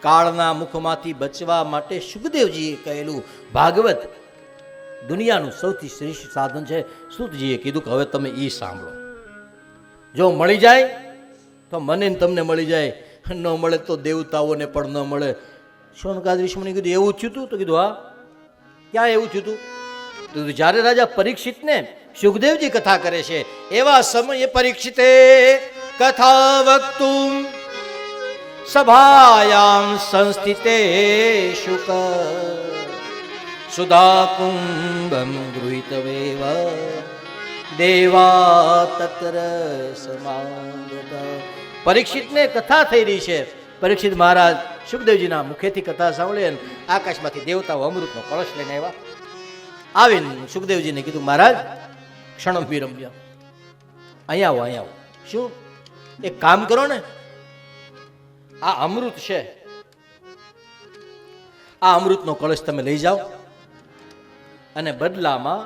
કાળના મુખમાંથી બચવા માટે સુખદેવજીએ કહેલું ભાગવત દુનિયાનું સૌથી શ્રેષ્ઠ સાધન છે. સૂતજીએ કીધું કે હવે તમે એ સાંભળો. જો મળી જાય તો મને ને તમને મળી જાય, ન મળે તો દેવતાઓને પણ ન મળે. શૌનકાદ ઋષિમુનિએ કીધું એવું થયું હતું? તો કીધું હા. ક્યાં એવું થયું હતું? તો જ્યારે રાજા પરીક્ષિતને સુખદેવજી કથા કરે છે એવા સમયે પરીક્ષિતે કથા વક્તુમ સભાયામ સંસ્થિતે શુક સુધા કુંભમ ગૃહીતવેવ દેવા તત્ર સમાગતા. પરીક્ષિતને કથા થઈ રહી છે. પરીક્ષિત મહારાજ સુખદેવજીના મુખેથી કથા સાંભળી અને આકાશમાંથી દેવતાઓ અમૃતનો કળશ લઈને આવ્યા. આવીને સુખદેવજીને કીધું મહારાજ ક્ષણમ વિરમ્ય, અહીંયા આવો, અહીંયા આવો. શું? એક કામ કરો ને, આ અમૃત છે, આ અમૃતનો કળશ તમે લઈ જાઓ અને બદલામાં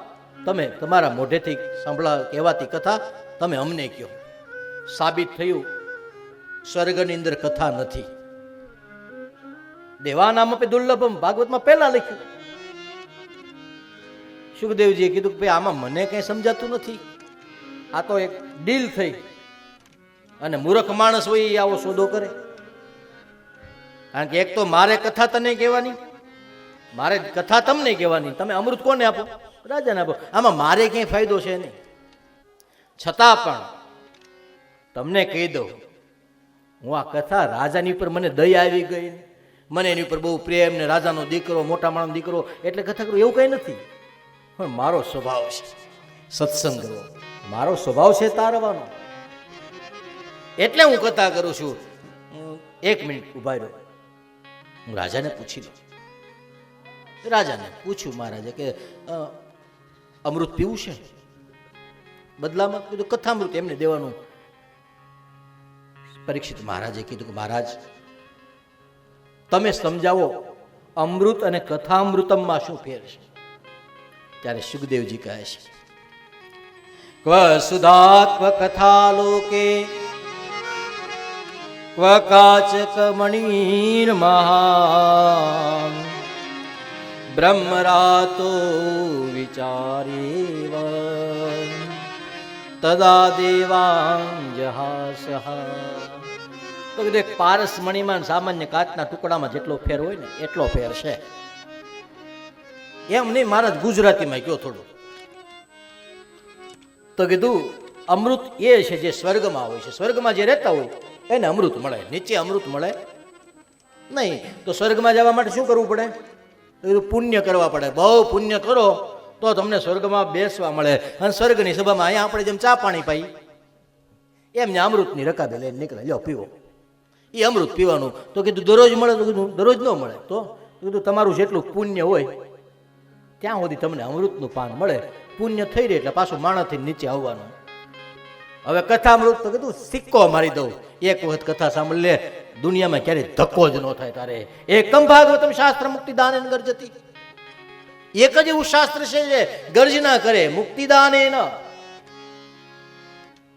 તમે તમારા મોઢેથી કહેવાતી કથા તમે અમને કહો. સાબિત થયું સ્વર્ગની અંદર કથા નથી. દેવાનામ આપે દુર્લભમ, ભાગવતમાં પહેલા લખ્યું. સુખદેવજીએ કીધું કે ભાઈ આમાં મને કઈ સમજાતું નથી, આ તો એક ડીલ થઈ. અને મૂર્ખ માણસ હોય એ આવો સોદો કરે. કારણ કે એક તો મારે કથા તને કહેવાની, મારે કથા તમને કહેવાની, તમે અમૃત કોને આપો? રાજાને આપો. આમાં મારે ક્યાંય ફાયદો છે નહીં. છતાં પણ તમને કહી દઉં, હું આ કથા રાજાની ઉપર મને દયા આવી ગઈ, મને એની ઉપર બહુ પ્રેમ ને રાજાનો દીકરો, મોટા માણસનો દીકરો એટલે કથા કરું એવું કઈ નથી. પણ મારો સ્વભાવ છે સત્સંગ કરવો, મારો સ્વભાવ છે તારવાનો, એટલે હું કથા કરું છું. એક મિનિટ ઉભા રહ્યો, હું રાજાને પૂછી લઉં. રાજાને પૂછ્યું મહારાજે કે અમૃત પીવું છે? બદલામાં કીધું કથામૃત એમને દેવાનું. પરીક્ષિત મહારાજે કીધું કે મહારાજ તમે સમજાવો અમૃત અને કથામૃતમમાં શું ફેર છે? ત્યારે સુખદેવજી કહે છે ક્વ સુધા ક્વ કથા લોકે ક્વ કાચક મણિર મહાન બ્રહ્મરાતો વિચારેવ તદા દેવાંજહાસહ. તો કીધું એક પારસ મણિમાં સામાન્ય કાચના ટુકડામાં જેટલો ફેર હોય ને એટલો ફેર છે. એમ નહીં મહારાજ, ગુજરાતીમાં કયો થોડું. તો કીધું અમૃત એ છે જે સ્વર્ગમાં હોય છે, સ્વર્ગમાં જે રહેતા હોય એને અમૃત મળે, નીચે અમૃત મળે નહીં. તો સ્વર્ગમાં જવા માટે શું કરવું પડે? તો કીધું પુણ્ય કરવા પડે. બહુ પુણ્ય કરો તો તમને સ્વર્ગમાં બેસવા મળે. અને સ્વર્ગની સભામાં અહીંયા આપણે જેમ ચા પાણી પાઈ એમને અમૃતની રકાબી લઈને નીકળે, લો પીવો. એ અમૃત પીવાનું. તો કીધું દરરોજ મળે? તો કીધું દરરોજ ન મળે. તો કીધું તમારું જેટલું પુણ્ય હોય ત્યાં સુધી તમને અમૃતનું પાન મળે. પુણ્ય થઈ રહે એટલે પાછું માણસથી નીચે આવવાનું. હવે કથામૃત તો કીધું સિક્કો મારી દઉં, એક વખત કથા સાંભળી લે, દુનિયામાં ક્યારેય ધક્કો જ ન થાય તારે. એકમ ભાગવતમ શાસ્ત્ર મુક્તિદાન ગર્જતી. એક જ એવું શાસ્ત્ર છે જે ગર્જના કરે મુક્તિદાન ન.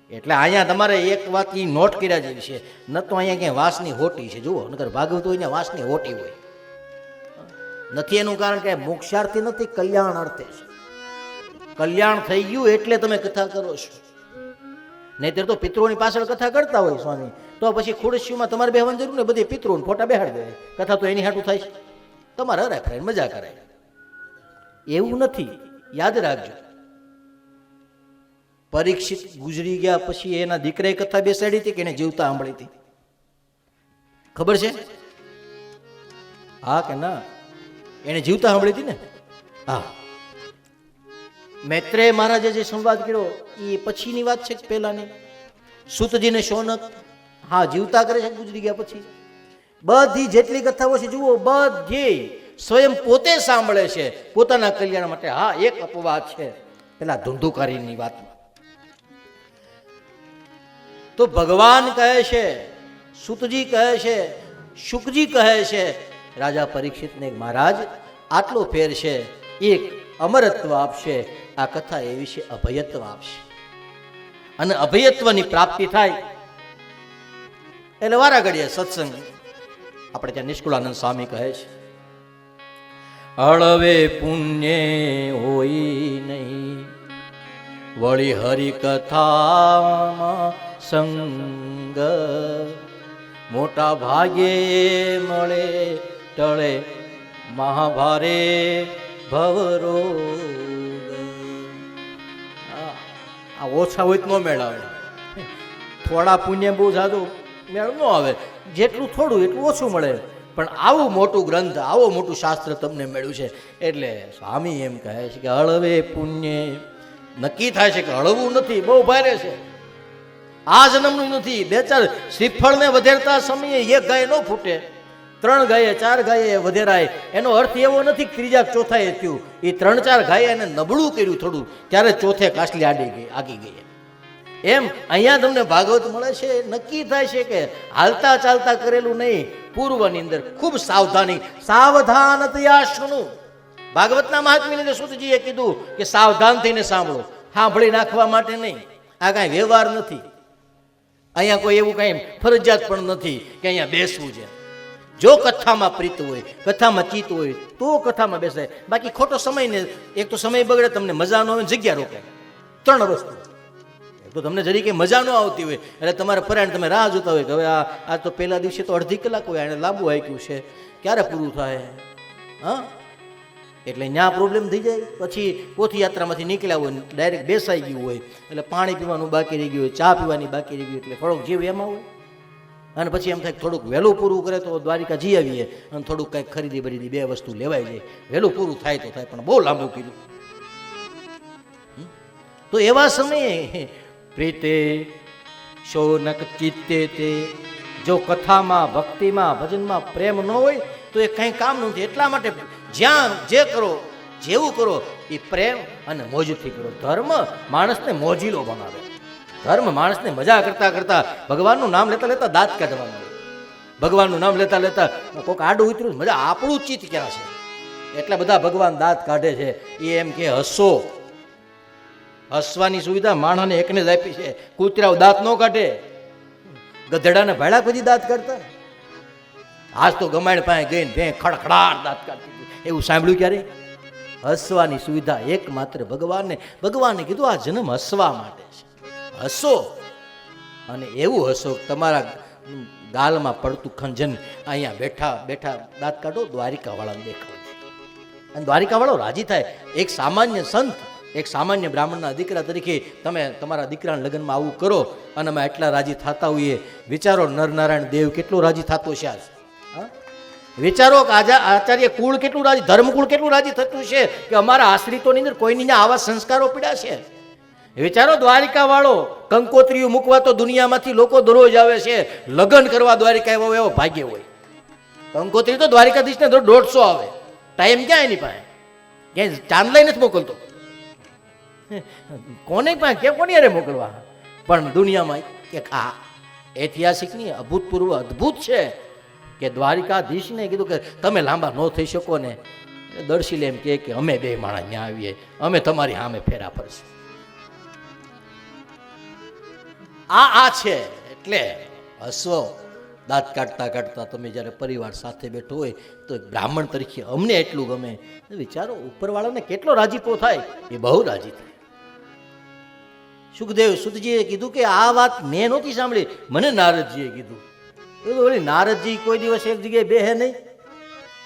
એટલે અહીંયા તમારે એક વાત એ નોટ કર્યા જેવી છે, ન તો અહીંયા ક્યાંય વાસની હોટી છે. જુઓ, નકર ભાગવત હોય ને વાસની હોટી હોય નથી. એનું કારણ કે મોક્ષાર્થી નથી, કલ્યાણાર્થે છે. કલ્યાણ થઈ ગયું એટલે તમે કથા કરો છો. નહીતર તો પિતૃઓની પાછળ કથા કરતા હોય સ્વામી, તો પછી ખુડસ્યુમાં તમારે બેહવાની જરૂર ને, બધી પિતૃઓને ફોટા બેહાડી દે. કથા તો એની હાટું થાય છે, તમારે હરાય ફરાય મજા કરાય. એવું નથી, યાદ રાખજો. પરીક્ષિત ગુજરી ગયા પછી એના દીકરાએ કથા બેસાડી હતી કે એને જીવતા સાંભળી હતી? ખબર છે? હા કે ના? એને જીવતા સાંભળી હતી ને? હા. મૈત્રેય મહારાજે જે સંવાદ કર્યો એ પછીની વાત છે, પહેલાની. સૂતજીને શૌનક હા જીવતા કરે છે ગુજરી ગયા પછી. બધી જેટલી કથાઓ છે જુઓ, બધી સ્વયં પોતે સાંભળે છે પોતાના કલ્યાણ માટે. હા, એક અપવાદ છે પેલા ધુંધુકારીની વાતમાં. તો ભગવાન કહે છે, સૂતજી કહે છે, શુકજી કહે છે રાજા પરીક્ષિતને, મહારાજ આટલો ફેર છે, એક અમરત્વ આપશે, આ કથા એવી છે અભયત્વ આપશે. અને અભયત્વની પ્રાપ્તિ થાય એટલે વારા ઘડીએ સત્સંગ આપણે ત્યાં નિષ્કુળાનંદ સ્વામી કહે છે, હળવે પુણ્ય હોય નહીં, વળી હરિકથામાં સંગ, મોટા ભાગ્યે મળે ટળે મહાભારે ભવરોગ. આ ઓછા હોય તો ન મેળવે, થોડા પુણ્ય બહુ જાદુ મેળ ન આવે, જેટલું થોડું એટલું ઓછું મળે. પણ આવું મોટું ગ્રંથ, આવું મોટું શાસ્ત્ર તમને મળ્યું છે. એટલે સ્વામી એમ કહે છે કે હળવે પુણ્ય, નક્કી થાય છે કે હળવું નથી, બહુ ભારે છે, આ જન્મનું નથી. બે ચાર શ્રીફળને વધેરતા સમયે એક ગાય ન ફૂટે, 3 ગાયે 4 ગાયે વધેરાય. એનો અર્થ એવો નથી કે ત્રીજા ચોથાએ થયું. એ 3-4 ગાયે એને નબળું કર્યું થોડું, ત્યારે ચોથે કાસલી આગી ગઈ. એમ અહીંયા તમને ભાગવત મળે છે, નક્કી થાય છે કે હાલતા ચાલતા કરેલું નહીં, પૂર્વની અંદર ખૂબ સાવધાની, સાવધાનતયા શુણુ. ભાગવતના મહાત્મ્યની અંદર સુતજીએ કીધું કે સાવધાન થઈને સાંભળો, સાંભળી નાખવા માટે નહીં. આ કાંઈ વ્યવહાર નથી, અહીંયા કોઈ એવું કાંઈ ફરજિયાત પણ નથી કે અહીંયા બેસવું છે. જો કથામાં પ્રીત હોય, કથામાં ચિત્ત હોય તો કથામાં બેસાય. બાકી ખોટો સમય ને, એક તો સમય બગડે, તમને મજા ન હોય, જગ્યા રોકાય. 3 વસ્તુ. તો તમને જરી કંઈ મજા ન આવતી હોય એટલે તમારે પરાયણ તમે રાહ જોતા હોય કે હવે આ તો પહેલા દિવસે તો અડધી કલાક હોય, એને લાંબુ હાક્યું છે, ક્યારે પૂરું થાય? હા, એટલે ત્યાં પ્રોબ્લેમ થઈ જાય. પછી પોથયાત્રામાંથી નીકળ્યા હોય, ડાયરેક્ટ બેસાઈ ગયું હોય, એટલે પાણી પીવાનું બાકી રહી ગયું હોય, ચા પીવાની બાકી રહી ગયું, એટલે થોડોક જીવ એમાં હોય. અને પછી એમ થાય થોડુંક વહેલું પૂરું કરે તો દ્વારિકા જઈ આવીએ, અને થોડુંક કંઈક ખરીદી બરીદી 2 વસ્તુ લેવાઈ જાય. વહેલું પૂરું થાય તો થાય, પણ બહુ લાંબુ કીધું. તો એવા સમયે પ્રીતે શોનક ચિત્તે તે, જો કથામાં, ભક્તિમાં, ભજનમાં પ્રેમ ન હોય તો એ કંઈ કામ નથી. એટલા માટે જ્યાં જે કરો, જેવું કરો એ પ્રેમ અને મોજથી કરો. ધર્મ માણસને મોજીલો બનાવે, ધર્મ માણસને મજા કરતા કરતા ભગવાનનું નામ લેતા લેતા દાંત કાઢવાનું હોય. ભગવાનનું નામ લેતા લેતા કોઈક આડું ઉતર્યું, મજા આપણું ચિત્ત ક્યાં છે? એટલા બધા ભગવાન દાંત કાઢે છે. એ એમ કે હસો, હસવાની સુવિધા માણસને એકને જ આપી છે. કૂતરાઓ દાંત ન કાઢે, ગધેડાને ભાડા પછી દાંત કાઢતા. આજ તો ગમાડ પાસે ગઈને ભે ખડખડાટ દાંત કાઢતી, એવું સાંભળ્યું ક્યારે? હસવાની સુવિધા એકમાત્ર ભગવાને કીધું આ જન્મ હસવા માટે છે, હસો. અને એવું હસો તમારા ગાલમાં પડતું ખંજન અહીંયા બેઠા બેઠા દાંત કાઢો, દ્વારિકાવાળાને દેખાવ છે. અને દ્વારિકાવાળો રાજી થાય. એક સામાન્ય સંત, એક સામાન્ય બ્રાહ્મણના દીકરા તરીકે તમે તમારા દીકરાના લગ્નમાં આવું કરો અને અમે એટલા રાજી થતા હોઈએ. વિચારો નરનારાયણ દેવ કેટલું રાજી થતો છે આજ. વિચારો કે આચાર્ય કુળ કેટલું રાજી, ધર્મકુળ કેટલું રાજી થતું છે કે અમારા આશ્રિતોની અંદર કોઈની આવા સંસ્કારો પીડ્યા છે. વિચારો દ્વારિકા વાળો કંકોત્રીઓ મૂકવા તો દુનિયામાંથી લોકો દરરોજ આવે છે, લગ્ન કરવા દ્વારિકા એવો ભાગ્ય હોય. કંકોત્રી તો દ્વારિકાધીશને 150 આવે, ટાઈમ ક્યાં એની પાસે? ક્યાંય ચાંદ લઈ નથી મોકલતો, કોને પાસે કે કોની અરે મોકલવા? પણ દુનિયામાં એક આ ઐતિહાસિકની અભૂતપૂર્વ અદ્ભુત છે કે દ્વારિકાધીશને કીધું કે તમે લાંબા ન થઈ શકો ને, દર્શીલે એમ કે અમે 2 માણસ ત્યાં આવીએ, અમે તમારી સામે ફેરા ફરશું. આ છે. એટલે હસવો, દાંત કાઢતા કાઢતા તમે જ્યારે પરિવાર સાથે બેઠો હોય તો બ્રાહ્મણ તરીકે અમને એટલું ગમે. વિચારો ઉપરવાળાને કેટલો રાજીપો થાય, એ બહુ રાજી થાય. સુખદેવ સુતજીએ કીધું કે આ વાત મેં નહોતી સાંભળી, મને નારદજીએ કીધું. ઓલી નારદજી કોઈ દિવસ એક જગ્યાએ બેહે નહીં,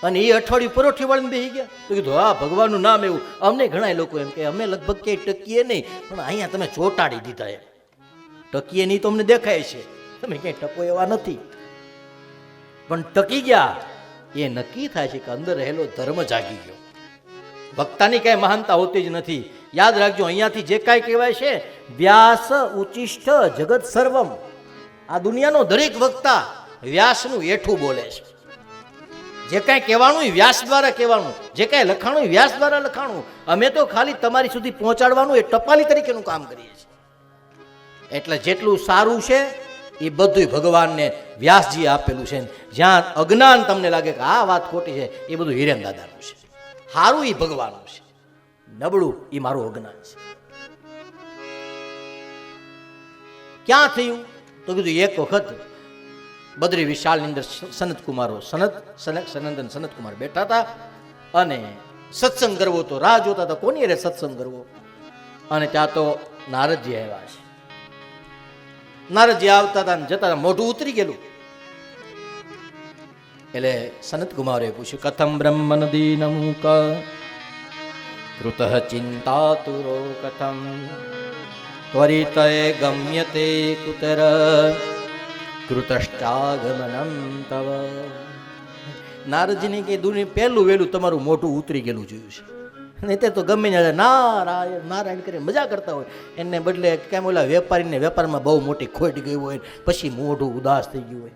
અને એ અઠવાડિયું પરોઠી વાળીને બેસી ગયા. તો કીધું હા ભગવાનનું નામ એવું. અમને ઘણા લોકો એમ કે અમે લગભગ ક્યાંય ટકીએ નહીં, પણ અહીંયા તમે ચોંટાડી દીધા. એમ ટકીએ નહીં તો અમને દેખાય છે, તમે ક્યાંય ટકો એવા નથી, પણ ટકી ગયા. એ નક્કી થાય છે કે અંદર રહેલો ધર્મ જાગી ગયો. વક્તાની કાંઈ મહાનતા હોતી જ નથી. યાદ રાખજો, અહીંયાથી જે કાંઈ કહેવાય છે, વ્યાસ ઉચિષ્ઠ જગત સર્વમ. આ દુનિયાનો દરેક વક્તા વ્યાસનું એઠું બોલે છે. જે કાંઈ કહેવાનું એ વ્યાસ દ્વારા કહેવાનું, જે કાંઈ લખાણું એ વ્યાસ દ્વારા લખાણું. અમે તો ખાલી તમારી સુધી પહોંચાડવાનું એ ટપાલી તરીકેનું કામ કરીએ છીએ. એટલે જેટલું સારું છે એ બધું ભગવાનને વ્યાસજીએ આપેલું છે. જ્યાં અજ્ઞાન તમને લાગે કે આ વાત ખોટી છે, એ બધું હિરેન દાદાનું છે. સારું એ ભગવાનનું છે, નબળું એ મારું અજ્ઞાન છે. ક્યાં થયું? તો કીધું એક વખત બદ્રી વિશાળની અંદર સનત કુમારો સનંદન સનત કુમાર બેઠા હતા અને સત્સંગ કરવો તો રાહ જોતા હતા કોની અરે સત્સંગ કરવો. અને ત્યાં તો નારદજી આવ્યા છે. નારદજી આવતા હતા જતા હતા, મોઢું ઉતરી ગયેલું. એટલે સનત કુમારે પૂછ્યું, કથમ બ્રહ્મ નદીનમુક કૃત ચિંતાતુરો કથમ ત્વરિત ગમ્યતે કુતર કૃતશ્ચાગમનમ તવ. નારદજીને કે દુનિયા પહેલું વહેલું તમારું મોઢું ઉતરી ગયેલું જોયું છે. નહીં તો ગમે ને નારાયણ નારાયણ કરીને મજા કરતા હોય, એને બદલે કેમ ઓલા વેપારીને વેપારમાં બહુ મોટી ખોટ ગઈ હોય, પછી મોઢું ઉદાસ થઈ ગયું હોય,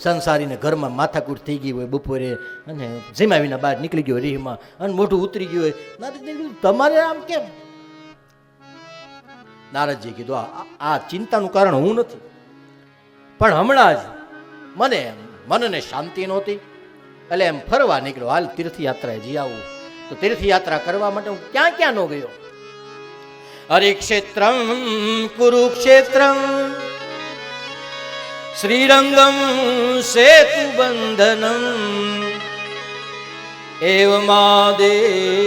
સંસારીને ઘરમાં માથાકૂટ થઈ ગઈ હોય બપોરે અને જમાવીને બહાર નીકળી ગયો રીહમાં અને મોઢું ઉતરી ગયું હોય. નારદજી તમારે આમ કેમ? નારદજી કીધું આ ચિંતાનું કારણ હું નથી, પણ હમણાં જ મનને શાંતિ નહોતી એટલે એમ ફરવા નીકળ્યો. હાલ તીર્થયાત્રાએ જઈ આવું. તો તીર્થયાત્રા કરવા માટે હું ક્યાં ક્યાં નો ગયો. હરિક્ષેત્રમ કુરુક્ષેત્રમ શ્રીરંગમ સેતુબંધનમ એવમાદેશુ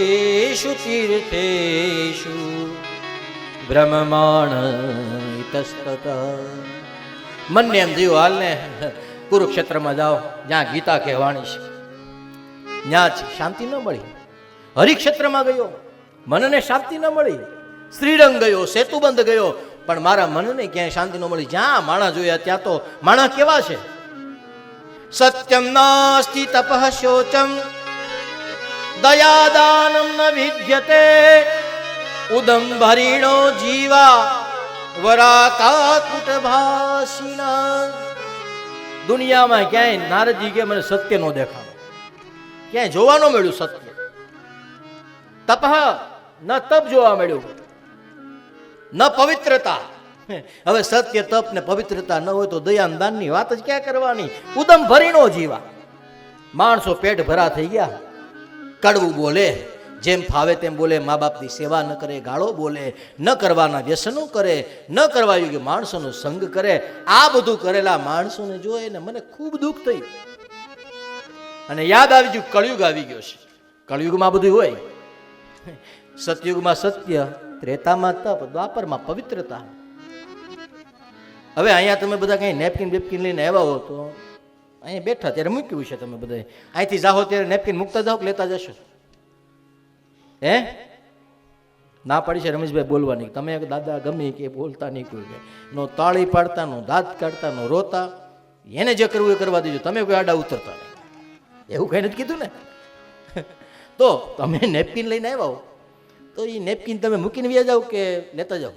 તીર્થેષુ બ્રહ્માણ ઇતસ્તત. મનને એમ થયું હાલ ને કુરુક્ષેત્રમાં જાઓ, જ્યાં ગીતા કહેવાની છે. ત્યાં શાંતિ ન મળી. હરિક્ષેત્રમાં ગયો, મનને શાંતિ ન મળી. શ્રીરંગ ગયો, સેતુબંધ ગયો, પણ મારા મનને ક્યાંય શાંતિ ન મળી. જ્યાં માણસ જોયા ત્યાં તો માણસ કેવા છે. સત્યમ નાસ્તિ તપઃ શોચમ દયાદાનમ ન વિદ્યતે ઉદંભરીણો જીવા વરાતા કુટભાસિના. દુનિયામાં ક્યાંય નારદજી કે મને સત્ય નો દેખાડો, ક્યાંય જોવા ન મળ્યું સત્ય. તપઃ ન તપ જોવા મળ્યું, ન પવિત્રતા. હવે સત્ય તપ ને પવિત્રતા ન હોય તો દયા દાનની વાત જ ક્યાં કરવાની. ઉદમ ભરીનો જીવા. માણસો પેટ ભરા થઈ ગયા, કડવું બોલે, જેમ ફાવે તેમ બોલે, મા બાપની સેવા ન કરે, ગાળો બોલે, ન કરવાના વ્યસનો કરે, ન કરવા યોગ્ય માણસોનો સંગ કરે. આ બધું કરેલા માણસોને જોઈને મને ખૂબ દુઃખ થયું અને યાદ આવી ગયું કળિયુગ આવી ગયો છે. કળિયુગમાં બધું હોય. સતયુગમાં સત્ય, ત્રેતામાં તપ, દ્વાપરમાં પવિત્રતા. હવે અહીંયા તમે બધા કઈ નેપકિન બેપકિન લઈને આવ્યા હો તો અહીંયા બેઠા ત્યારે મૂક્યું છે. તમે બધા અહીંથી જાઓ ત્યારે નેપકિન મૂકતા જાઓ કે લેતા જશો? હે ના પડી છે રમેશભાઈ બોલવાની. તમે દાદા ગમે કે બોલતા નહીં કોઈ, નો તાળી પાડતા, નો દાંત કાઢતા, નો રોતા. એને જે કરવું એ કરવા દેજો, તમે કોઈ આડા ઉતરતા નહીં. એવું કઈ નથી કીધું ને. તો તમે નેપકિન લઈને આવ્યા હો તો એ નેપકિન તમે મૂકીને વ્યા જાઓ કે લેતા જાઓ?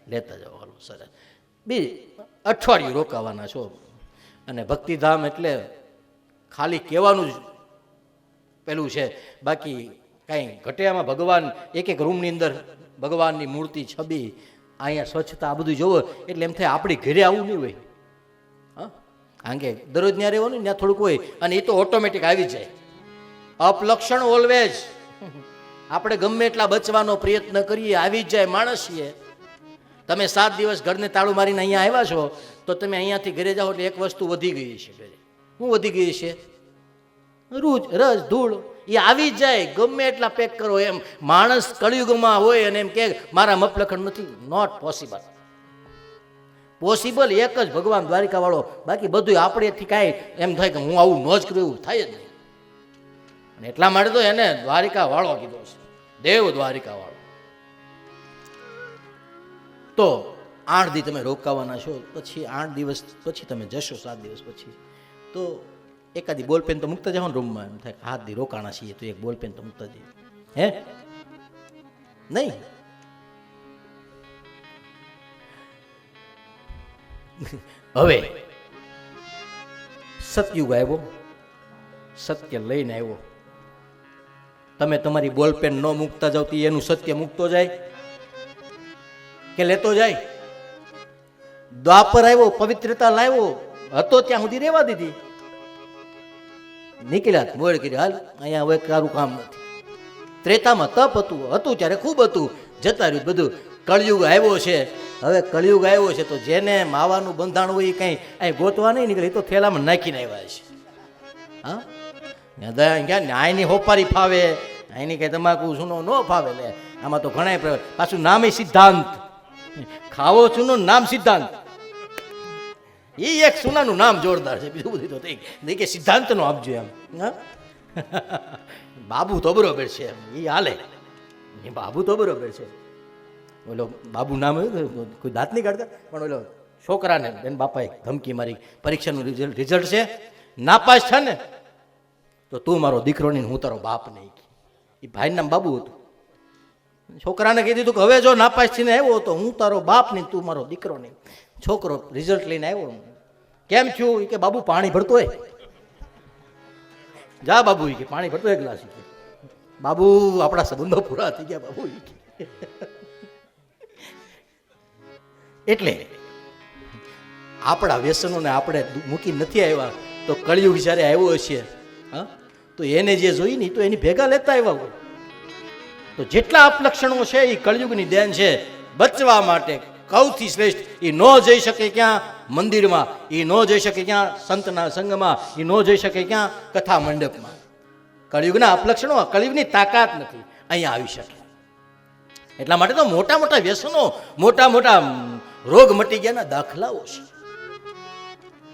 લેતા જાઓ. હાલો સરસ. અઠવાડિયું રોકાવાના છો. અને ભક્તિધામ એટલે ખાલી કહેવાનું જ પેલું છે, બાકી કાંઈ ઘટે આમાં. ભગવાન એક એક રૂમની અંદર ભગવાનની મૂર્તિ, છબી, અહીંયા સ્વચ્છતા, આ બધું જોવો એટલે એમ થાય આપણી ઘરે આવું નહીં હોય. હા, કારણ કે દરરોજ ત્યાં રહેવાનું, ત્યાં થોડુંક હોય અને એ તો ઓટોમેટિક આવી જાય. અપલક્ષણ ઓલવેજ. આપણે ગમે એટલા બચવાનો પ્રયત્ન કરીએ આવી જ જાય. માણસ છીએ. તમે 7 દિવસ ઘરને તાળું મારીને અહીંયા આવ્યા છો તો તમે અહીંયાથી ઘરે જાઓ એટલે એક વસ્તુ વધી ગઈ છે ઘરે. શું વધી ગઈ છે? રૂજ, રજ, ધૂળ એ આવી જ જાય. ગમે એટલા પેક કરો એમ. માણસ કળિયુગમાં હોય અને એમ કે મારા મપલખણ નથી. Not possible. પોસિબલ એક જ ભગવાન દ્વારિકા વાળો. બાકી બધું આપણેથી કાંઈ એમ થાય કે હું આવું ન જ કરું એવું થાય જ નહીં. અને એટલા માટે તો એને દ્વારિકા વાળો કીધો છે, દેવ દ્વારિકા વાળો. તો 8 દી તમે રોકાવાના છો, પછી 8 દિવસ પછી તમે જશો, 7 દિવસ પછી તો એકાદી બોલપેન તો મૂકતા જાઓ ને રૂમમાં. એમ થાય 7 દી રોકાણા છીએ તો એક બોલપેન તો મૂકતા જઈએ. હે નહીં? હવે સતયુગ આવ્યો, સત્ય લઈને આવ્યો. તમે તમારી બોલપેન ન મૂકતા જાવ તો એનું સત્ય મૂકતો જાય કે લેતો જાય? દ્વાપર આવ્યો, પવિત્રતા લાવ્યો, હતો ત્યાં સુધી રહેવા દીધી. નીકળ્યા મોડ કરી, હાલ અહીંયા હવે તારું કામ નથી. ત્રેતામાં તપ હતું ત્યારે ખૂબ હતું, જતા રહ્યું બધું. કળયુગ આવ્યો છે હવે કળિયુગ આવ્યો છે તો જેને માવાનું બંધાણ હોય એ કંઈ અહીં ગોતવા નહીં નીકળે, એ તો થેલામાં નાખીને આવ્યા છે. હા, ક્યાં ન્યાયની હોપારી ફાવે, અહીંની કંઈ તમાકુ સૂનો ન ફાવે. લે આમાં તો ઘણા પાછું નામે સિદ્ધાંત, ખાવો ચૂનો નામ સિદ્ધાંત, એ એક સુનાનું નામ જોરદાર છે. બીજું બધું તો કે સિદ્ધાંતનો આપજો એમ. હા, બાબુ તો બરોબર છે એમ, એ હાલે, એ બાબુ તો બરોબર છે. ઓલો બાબુ નામ કોઈ દાંત નહીં કાઢતા, પણ ઓલો છોકરાને એને બાપાએ ધમકી મારી, પરીક્ષાનું રિઝલ્ટ છે, નાપાસ છે ને તો તું મારો દીકરો નહીં, હું તારો બાપ નહીં. એ ભાઈનું નામ બાબુ હતું. છોકરાને કહી દીધું કે હવે જો નાપાસ થઈને આવ્યો તો હું તારો બાપ નહીં, તું મારો દીકરો નહીં. છોકરો રિઝલ્ટ લઈને આવ્યો, કેમ થયું? કે બાબુ પાણી ભરતો હોય. જા બાબુ કે પાણી ભરતો એક ગ્લાસ. બાબુ આપણા સંબંધો પૂરા થઈ ગયા બાબુ. એટલે આપણા વ્યસનોને આપણે મૂકી નથી આવ્યા તો કળિયુગ જ્યારે આવ્યો હશે, હા, તો એને જે જોઈ ને તો એની ભેગા લેતા આવ્યા હોય. તો જેટલા અપલક્ષણો છે એ કળિયુગની દેન છે. બચવા માટે સૌથી શ્રેષ્ઠ એ ન જઈ શકે ક્યાં મંદિરમાં, એ ન જઈ શકે ક્યાં સંતના સંગમાં, એ ન જઈ શકે ક્યાં કથા મંડપમાં. કળિયુગના અપલક્ષણો, કળિયુગની તાકાત નથી અહીંયા આવી શકે. એટલા માટે તો મોટા મોટા વ્યસનો, મોટા મોટા રોગ મટી ગયાના દાખલાઓ છે.